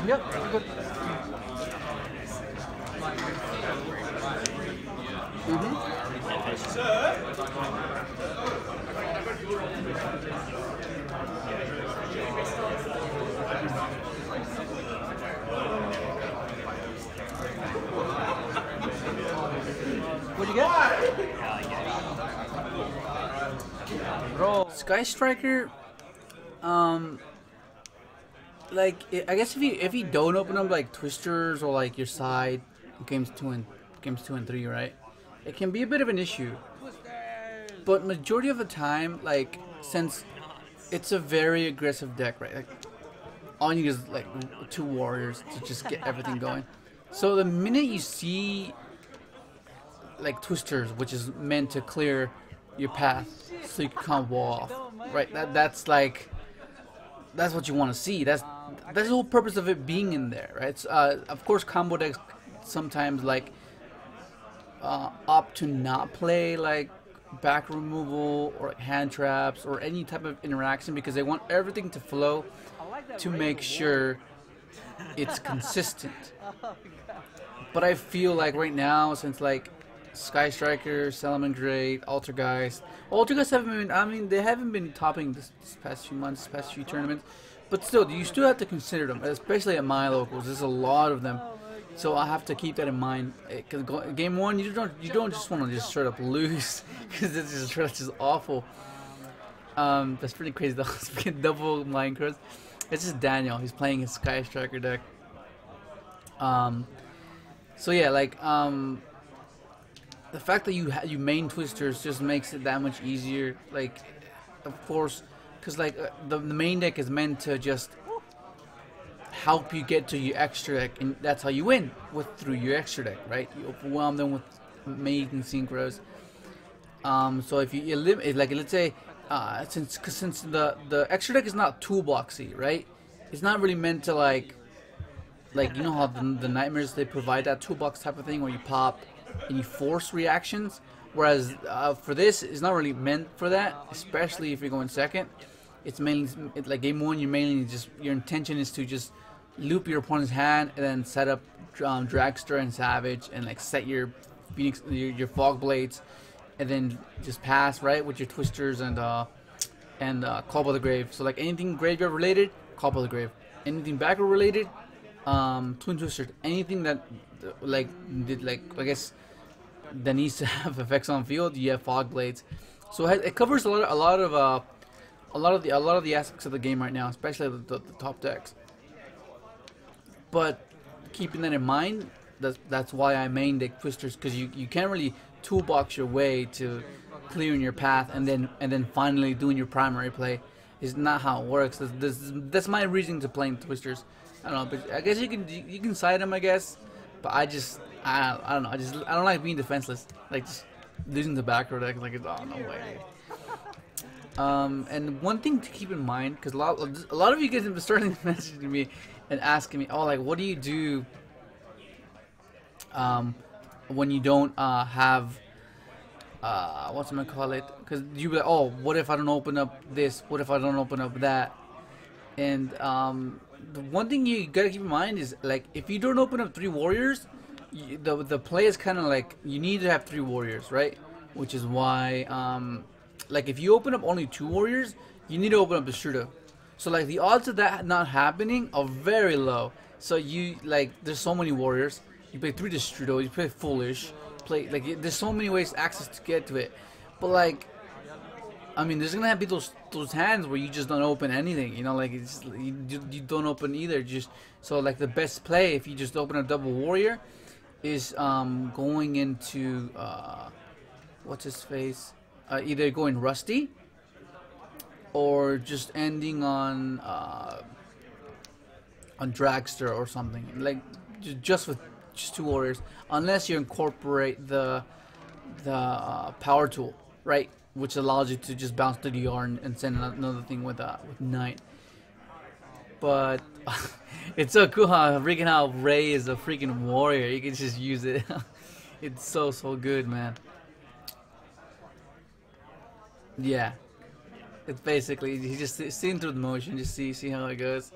Yep, good. What'd you get? Bro. Sky Striker, like I guess if you don't open up like twisters or like your side games 2 and 3, right? It can be a bit of an issue. But majority of the time, like since it's a very aggressive deck, right? Like all you need is like 2 warriors to just get everything going. So the minute you see like twisters, which is meant to clear your path so you can come wall off, right? That's what you want to see. That's the whole purpose of it being in there, right? It's, of course, combo decks sometimes like opt to not play like back removal or like hand traps or any type of interaction because they want everything to flow to make sure it's consistent. But I feel like right now, since like Sky Striker, Salamangreat, Altergeist haven't been. I mean, they haven't been topping this past few months, this past few tournaments. But still, you still have to consider them, especially at my locals. There's a lot of them, so I have to keep that in mind. Because game one, you don't just want to just straight up lose, because it's just awful. That's pretty crazy though. Speaking double Minecraft, it's just Daniel. He's playing his Sky Striker deck. So yeah, like the fact that you main twisters just makes it that much easier. Like, of course, because like the main deck is meant to just help you get to your extra deck, and that's how you win through your extra deck, right? You overwhelm them with amazing synchros. So if you eliminate, like let's say, since the extra deck is not toolboxy, right? It's not really meant to like you know how the nightmares, they provide that toolbox type of thing where you pop and you force reactions, whereas for this it's not really meant for that, especially if you're going second. It's mainly like game one, you mainly just, your intention is to just loop your opponent's hand and then set up Dragster and Savage and like set your Phoenix, your Fog Blades, and then just pass right with your twisters and Call by the Grave. So like anything graveyard related, Call by the Grave. Anything backward related, Twin Twisters. Anything that I guess that needs to have effects on field, you have Fog Blades. So it covers a lot of the aspects of the game right now, especially the top decks. But keeping that in mind, that's why I main deck twisters, because you can't really toolbox your way to clearing your path and then finally doing your primary play. Is not how it works. That's my reason to playing twisters. I don't know, but I guess you can side them, I guess. But I don't know. I don't like being defenseless. Like just losing the backrow deck. Like, oh no way. And one thing to keep in mind, because a lot of you guys have been starting messaging me and asking me, oh, like, what do you do when you don't have what's I'm gonna call it? Because you be like, oh, what if I don't open up this? What if I don't open up that? And the one thing you gotta keep in mind is, like, if you don't open up 3 warriors, the play is kind of like you need to have 3 warriors, right? Which is why like if you open up only 2 warriors, you need to open up the Strudo. So like the odds of that not happening are very low. So you like, there's so many warriors. You play 3 Strudo, you play Foolish, play like there's so many ways access to get to it. But like, I mean, there's gonna be those hands where you just don't open anything. You know, like it's you don't open either. Just so like the best play, if you just open a double warrior, is going into what's his face. Either going Rusty or just ending on Dragster or something, like just with 2 warriors, unless you incorporate the power tool, right, which allows you to just bounce to the yarn and send another thing with Knight. But it's so cool how Ray is a freaking warrior. You can just use it. It's so good, man. Yeah, it's basically, he just seeing through the motion, just see how it goes.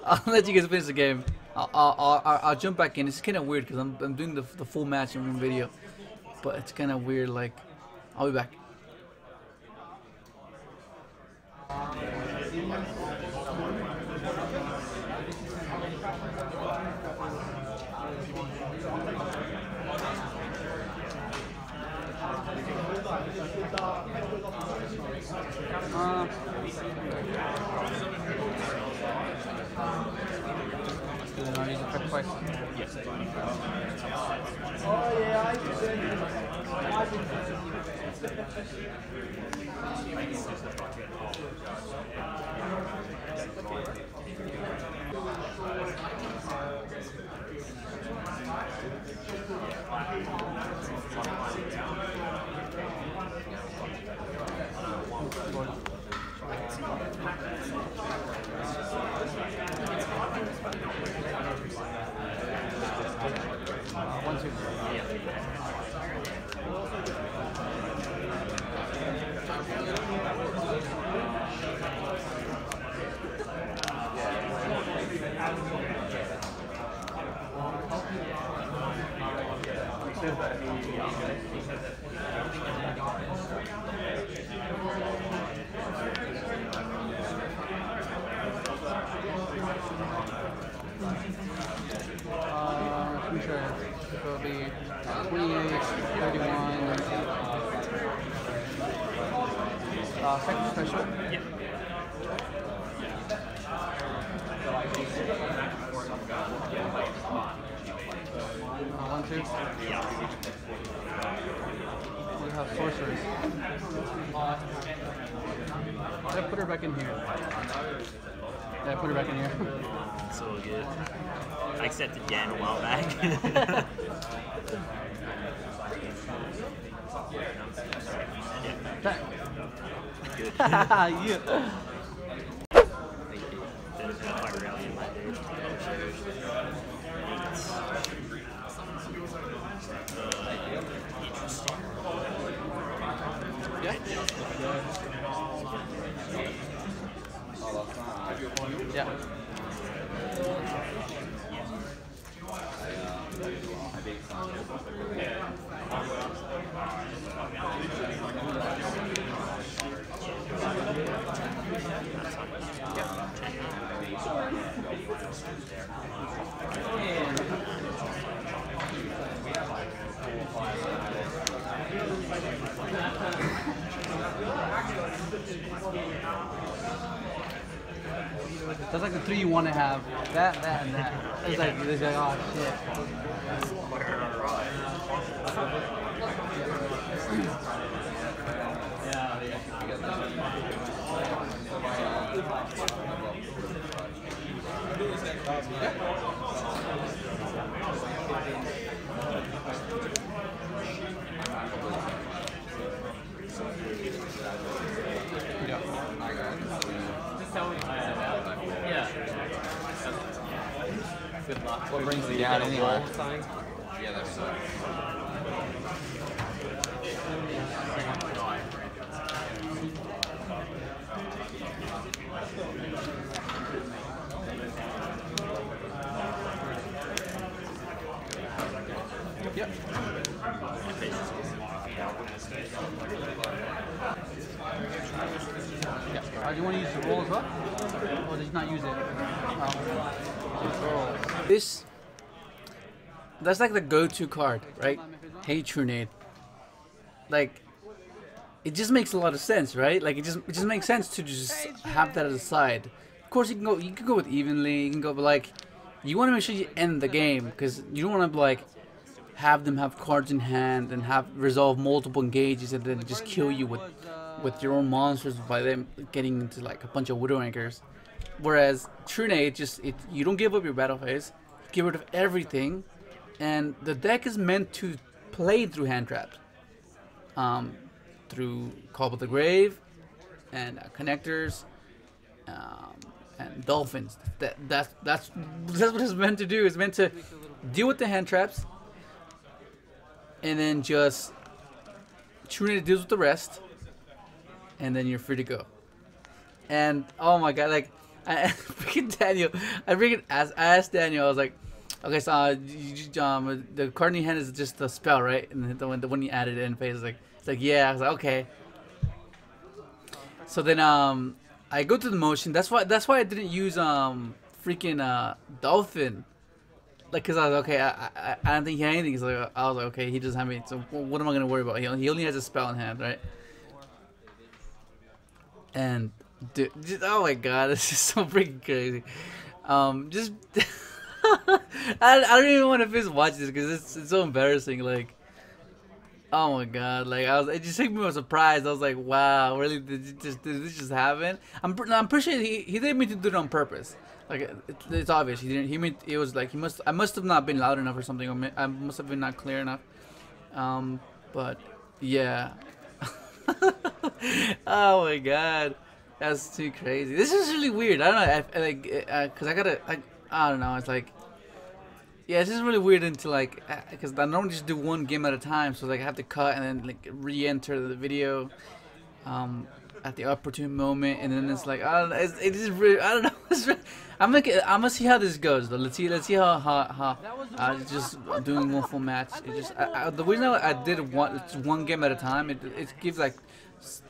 I'll let you guys finish the game. I'll jump back in. It's kind of weird because I'm doing the full match in one video, but it's kind of weird. Like, I'll be back. Yes. Oh yeah, I can send you. Pretty sure it'll be 28, 31. Second special. Yeah. One, two. Yeah. We have sorcerers. Did I put her back in here? Did I put her back in here? It's all good. I accepted Jan a while back. Back. Good. Yeah. Thank you. There's no fire rally in my day. Yeah. That's like the three you want to have. That, and that. It's like, oh shit. What brings the out anyway? Yeah, that's Yep. Yeah. Do you want to use the roll as well? Or did you not use it? That's like the go-to card, right? Hey, Trunade. Like, it just makes a lot of sense, right? Like, it just makes sense to just have that as a side. Of course, you can go with evenly. You can go, but like, you want to make sure you end the game because you don't want to like have them have cards in hand and have resolve multiple engages and then just kill you with your own monsters by them getting into like a bunch of Widow Anchors. Whereas Trunade, you don't give up your battle phase, get rid of everything, and the deck is meant to play through hand traps, through Call of the Grave, and connectors, and dolphins. That's what it's meant to do. It's meant to deal with the hand traps, and then just Trunade deals with the rest, and then you're free to go. And oh my god, like, freaking Daniel, I asked Daniel. I was like, okay, so the Courtney hen is just a spell, right? And the one you added in phase, it's like yeah. I was like, okay. So then I go through the motion. That's why I didn't use freaking dolphin. Like, cause I was okay. I don't think he had anything. So I was like, okay, he doesn't have any. So what am I gonna worry about? He only has a spell in hand, right? And dude, oh my god, this is so freaking crazy. Just I don't even want to finish watching this because it's so embarrassing. Like, oh my god, like it just took me by surprise. I was like, wow, really? Did this just happen? I'm pretty sure he didn't mean to do it on purpose. Like it's obvious he didn't. He meant it was like I must have not been loud enough or something, or I must have been not clear enough. But yeah. Oh my god, that's too crazy. This is really weird. I don't know, cause I don't know. It's like, yeah, it's just really weird into like, cause I normally just do one game at a time, so like I have to cut and then like re-enter the video, at the opportune moment, and then it's like I don't know. It is really, I don't know. I'm gonna see how this goes though. Let's see how just doing one full match. It just the reason I did one game at a time. It gives like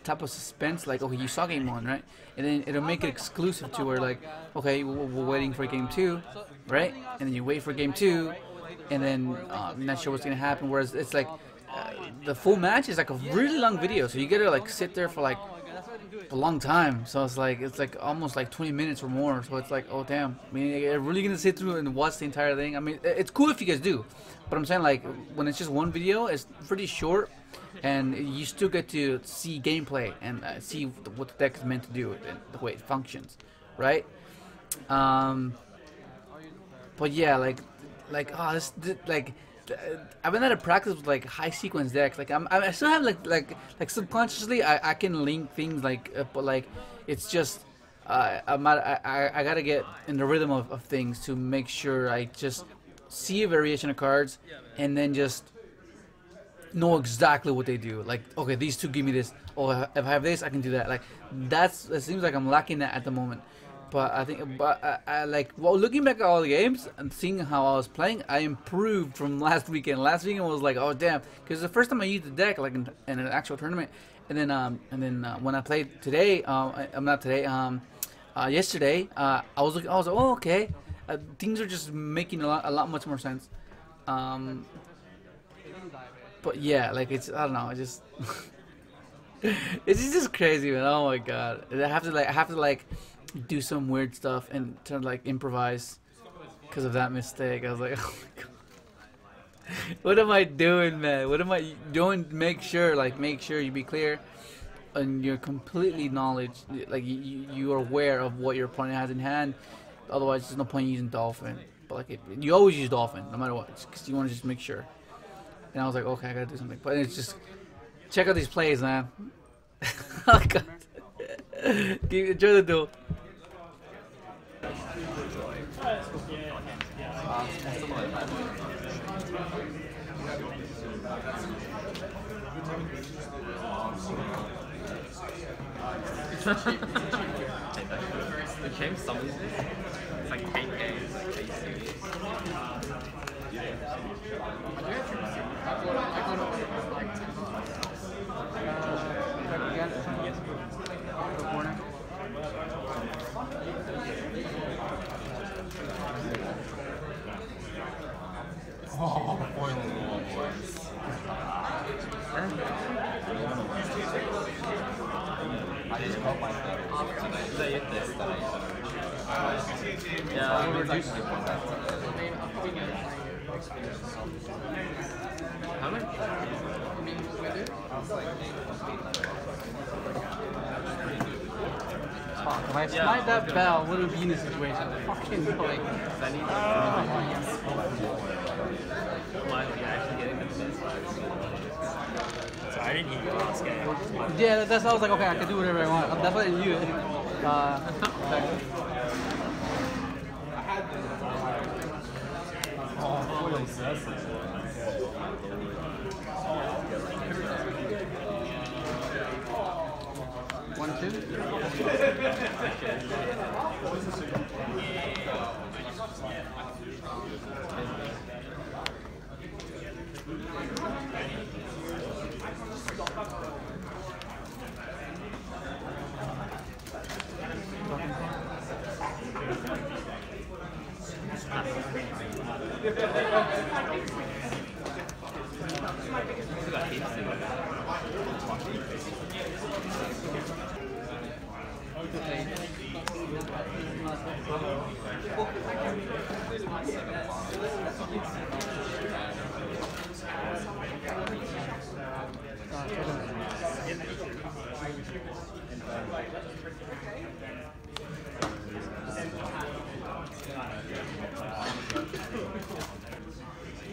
type of suspense, like okay, you saw game 1, right? And then it'll make it exclusive to where like okay, we're waiting for game 2, right? And then you wait for game 2, and then I'm not sure what's gonna happen. Whereas it's like the full match is like a really long video, so you gotta like sit there for like a long time. So it's like almost like 20 minutes or more. So it's like, oh damn, I mean, you're really gonna sit through and watch the entire thing? I mean, it's cool if you guys do, but I'm saying like when it's just one video, it's pretty short, and you still get to see gameplay and see what the deck is meant to do and the way it functions, right? But yeah, like oh, this like I've been out of practice with like high sequence decks. Like I still have like subconsciously I can link things like, but like it's just I gotta get in the rhythm of things to make sure I just see a variation of cards and then just know exactly what they do. Like okay, these two give me this. Oh, if I have this, I can do that. Like it seems like I'm lacking that at the moment. But I think, I like, well, looking back at all the games and seeing how I was playing, I improved from last weekend. Last weekend was like, oh damn, because the first time I used the deck, like in an actual tournament, and then when I played today, I'm not today, yesterday, I was like, oh okay, things are just making a lot much more sense. But yeah, like I don't know, it's just crazy, man. Oh my god, I have to like do some weird stuff and try to like improvise because of that mistake. I was like, oh my god, what am I doing, man? What am I doing? Make sure you be clear and you're completely knowledge, like you are aware of what your opponent has in hand. Otherwise, there's no point using dolphin. But like you always use dolphin no matter what, because you want to just make sure. And I was like, okay, I gotta do something. But it's just check out these plays, man. Oh god. Enjoy the duel. The game summons this. It's like 10K. It's like crazy. Oh, boiling wall boys. I just called my Yeah, how much? Fuck, if I slide that bell, what would be in this situation? Fucking like. Why are you actually getting the best? So I didn't hear you last game. Yeah, that's why I was like, okay, I can do whatever I want. That's why I knew it. 1, 2.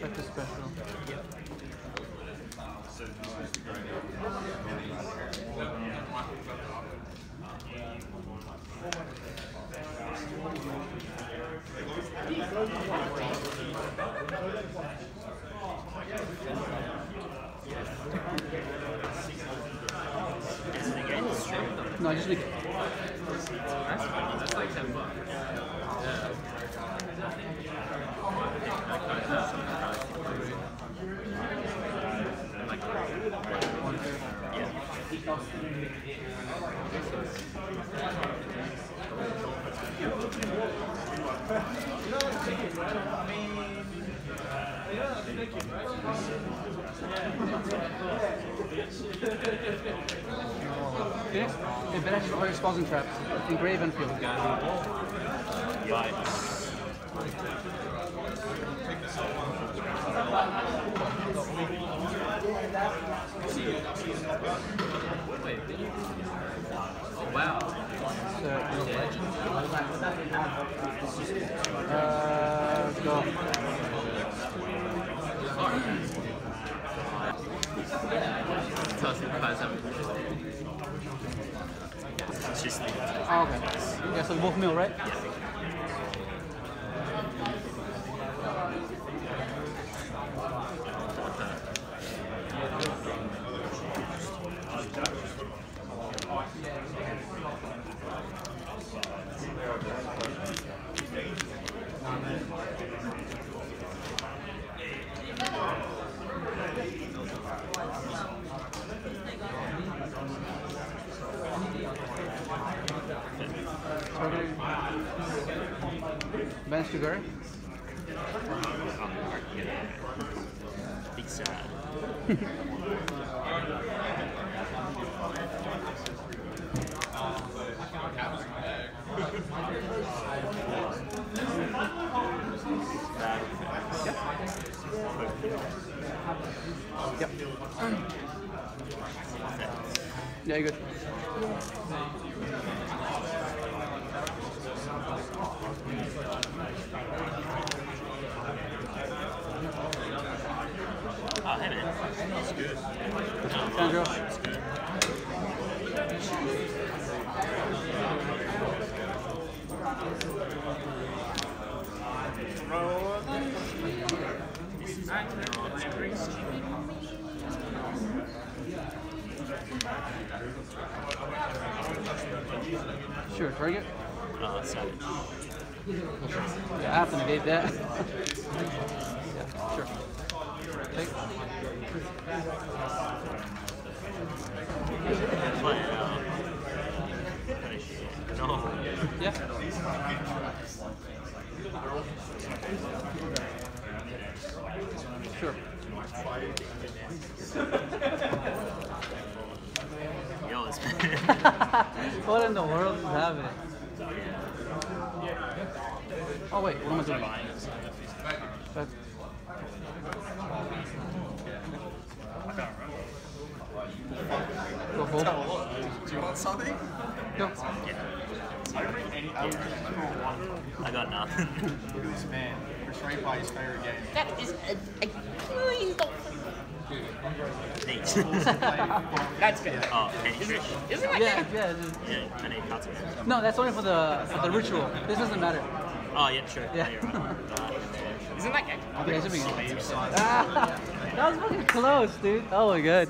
Expect a special. No, I just need. That's like $10. Okay. It better have very exposing traps. Engrave and field. Bye. Wait, did you? Oh, wow. Go. It's just Oh, okay. Yeah, so both mill, right? Bench to Gary. Big sad. Yep. Yeah, you're good. Oh, hey man. That's good. Sandro. That's good. Sure, target. Savage. Yeah, I have to negate that. Yeah, sure. Take. Play it out. No. Yeah. Sure. Yo, it's What in the world is happening? Oh wait, what am I doing? That's... Go full. Do you want something? Go. I got nothing. Look at this man. Restrained by his favorite game. That is a please don't. Nate. That's good. Oh, Penny Trish. Isn't that Yeah, good? yeah. Just... Yeah, I need Katsu. No, that's only for the ritual. This doesn't matter. Oh, yeah, sure. Yeah. You're right. Isn't that good? Okay, it should be good. Ah, that was fucking close, dude. Oh my god.